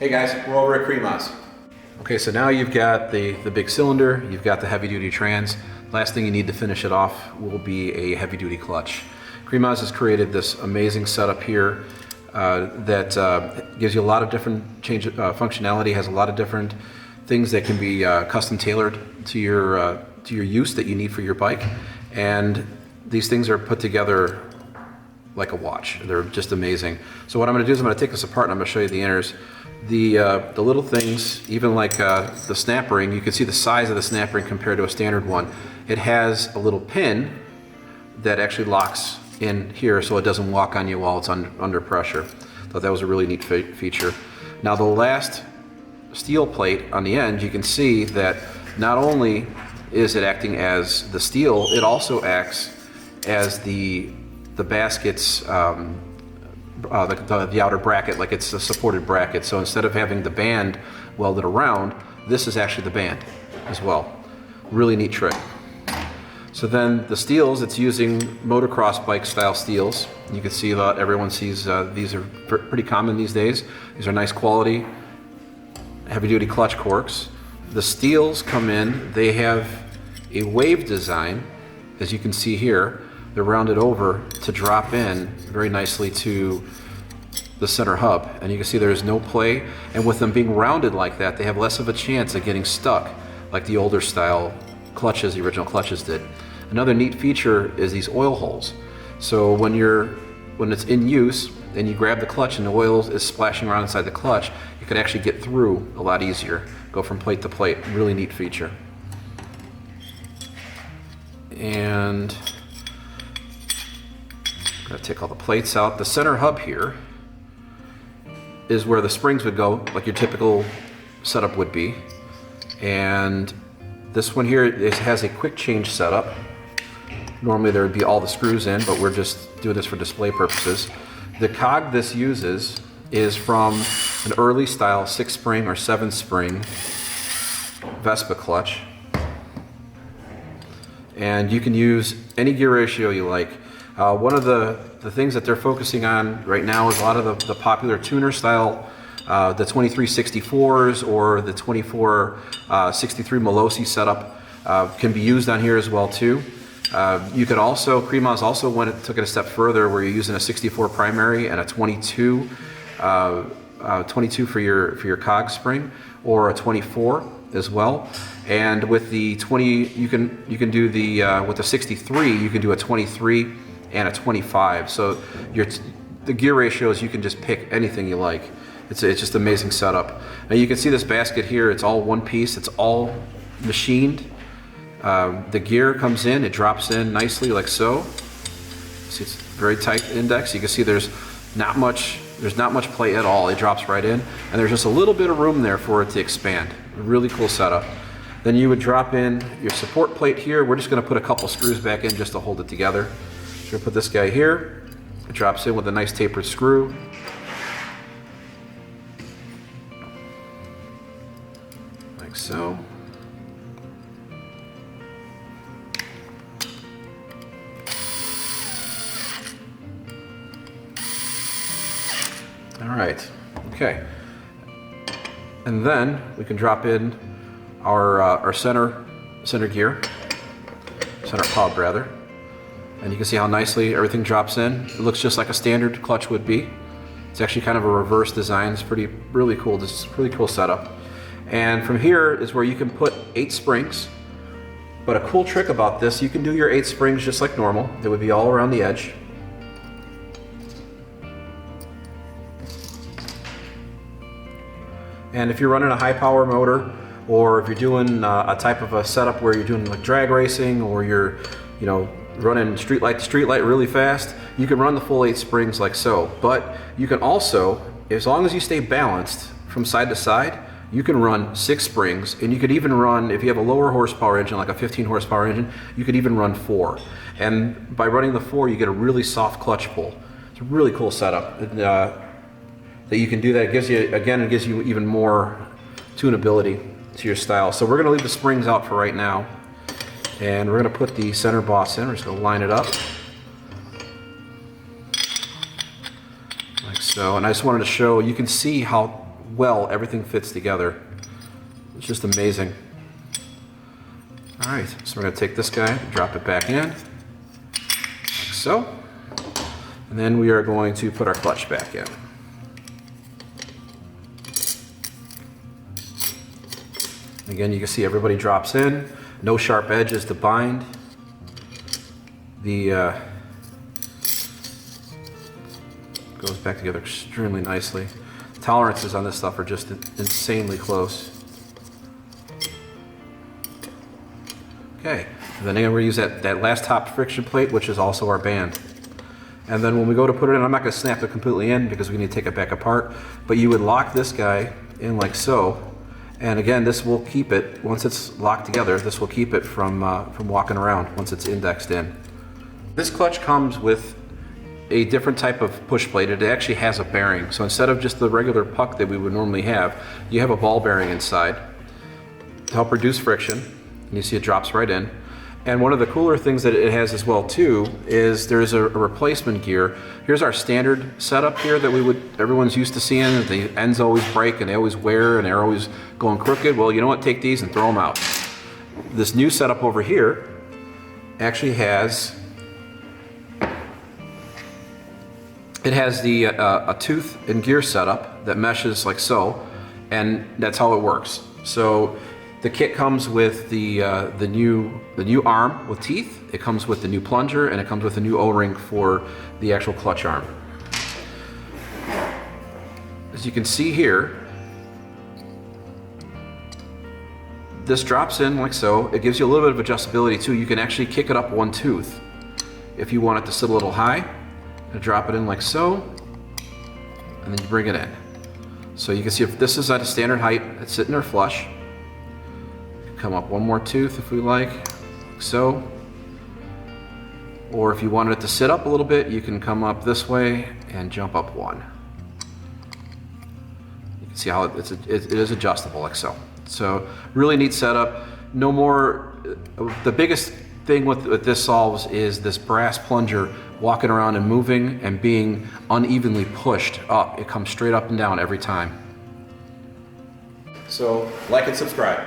Hey guys, we're over at Crimaz. Okay, so now you've got the big cylinder, you've got the heavy duty trans. Last thing you need to finish it off will be a heavy duty clutch. Crimaz has created this amazing setup here that gives you a lot of different functionality, has a lot of different things that can be custom tailored to your use that you need for your bike. And these things are put together like a watch. They're just amazing. So what I'm going to do is I'm going to take this apart and I'm going to show you the inners. The little things, even like the snap ring, you can see the size of the snap ring compared to a standard one. It has a little pin that actually locks in here so it doesn't walk on you while it's under pressure. Thought that was a really neat feature. Now the last steel plate on the end, you can see that not only is it acting as the steel, it also acts as the basket's the outer bracket, like it's a supported bracket. So instead of having the band welded around, this is actually the band as well. Really neat trick. So then the steels, it's using motocross bike style steels. You can see that everyone sees these are pretty common these days. These are nice quality, heavy duty clutch corks. The steels come in, they have a wave design, as you can see here. They're rounded over to drop in very nicely to the center hub. And you can see there's no play. And with them being rounded like that, they have less of a chance of getting stuck like the older style clutches, the original clutches did. Another neat feature is these oil holes. So when it's in use and you grab the clutch and the oil is splashing around inside the clutch, you can actually get through a lot easier. Go from plate to plate. Really neat feature. And I'm going to take all the plates out. The center hub here is where the springs would go, like your typical setup would be. And this one here, it has a quick change setup. Normally there would be all the screws in, but we're just doing this for display purposes. The cog this uses is from an early style 6-spring or 7-spring Vespa clutch. And you can use any gear ratio you like. One of the things that they're focusing on right now is a lot of the popular tuner style, the 2364s or the 2463 Molosi setup can be used on here as well too. You could also, Crimaz also took it a step further where you're using a 64 primary and a 22 for your cog spring, or a 24 as well. And with the 20, you can do with the 63, you can do a 23 and a 25. So the gear ratios, you can just pick anything you like. It's just an amazing setup. Now you can see this basket here, it's all one piece, it's all machined. The gear comes in, it drops in nicely like so. See, it's very tight index. You can see there's not much play at all. It drops right in, and there's just a little bit of room there for it to expand. A really cool setup. Then you would drop in your support plate here. We're just going to put a couple screws back in just to hold it together. So we're going to put this guy here. It drops in with a nice tapered screw. Like so. All right, okay. And then we can drop in our center gear, center hub rather. And you can see how nicely everything drops in. It looks just like a standard clutch would be. It's actually kind of a reverse design. It's really cool. This is a really cool setup. And from here is where you can put 8 springs. But a cool trick about this, you can do your 8 springs just like normal. They would be all around the edge. And if you're running a high power motor, or if you're doing a type of a setup where you're doing like drag racing, or you're, running street light to street light really fast, you can run the full 8 springs like so. But you can also, as long as you stay balanced from side to side, you can run 6 springs, and you could even run, if you have a lower horsepower engine, like a 15 horsepower engine, you could even run 4. And by running the 4, you get a really soft clutch pull. It's a really cool setup. That you can do that. It gives you even more tunability to your style. So we're going to leave the springs out for right now, and we're going to put the center boss in. We're just going to line it up like so. And I just wanted to show, you can see how well everything fits together. It's just amazing. All right, so we're gonna take this guy, drop it back in, like so. And then we are going to put our clutch back in. Again, you can see everybody drops in, no sharp edges to bind. The goes back together extremely nicely. Tolerances on this stuff are just insanely close. Okay, and then again, we're gonna use that last top friction plate, which is also our band. And then when we go to put it in, I'm not gonna snap it completely in because we need to take it back apart, but you would lock this guy in like so. And again, this will keep it, once it's locked together, this will keep it from walking around once it's indexed in. This clutch comes with a different type of push plate. It actually has a bearing. So instead of just the regular puck that we would normally have, you have a ball bearing inside to help reduce friction. And you see it drops right in. And one of the cooler things that it has as well too is there's a replacement gear. Here's our standard setup here that everyone's used to seeing. The ends always break and they always wear and they're always going crooked. Well, you know what? Take these and throw them out. This new setup over here actually has a tooth and gear setup that meshes like so, and that's how it works. So the kit comes with the new arm with teeth. It comes with the new plunger, and it comes with a new O-ring for the actual clutch arm. As you can see here, this drops in like so. It gives you a little bit of adjustability too. You can actually kick it up one tooth if you want it to sit a little high. Drop it in like so, and then you bring it in. So you can see if this is at a standard height, it's sitting there flush. Come up one more tooth if we like so. Or if you wanted it to sit up a little bit, you can come up this way and jump up one. You can see how it is adjustable like so. So really neat setup. No more, the biggest thing with this solves is this brass plunger walking around and moving and being unevenly pushed up. It comes straight up and down every time. So like and subscribe.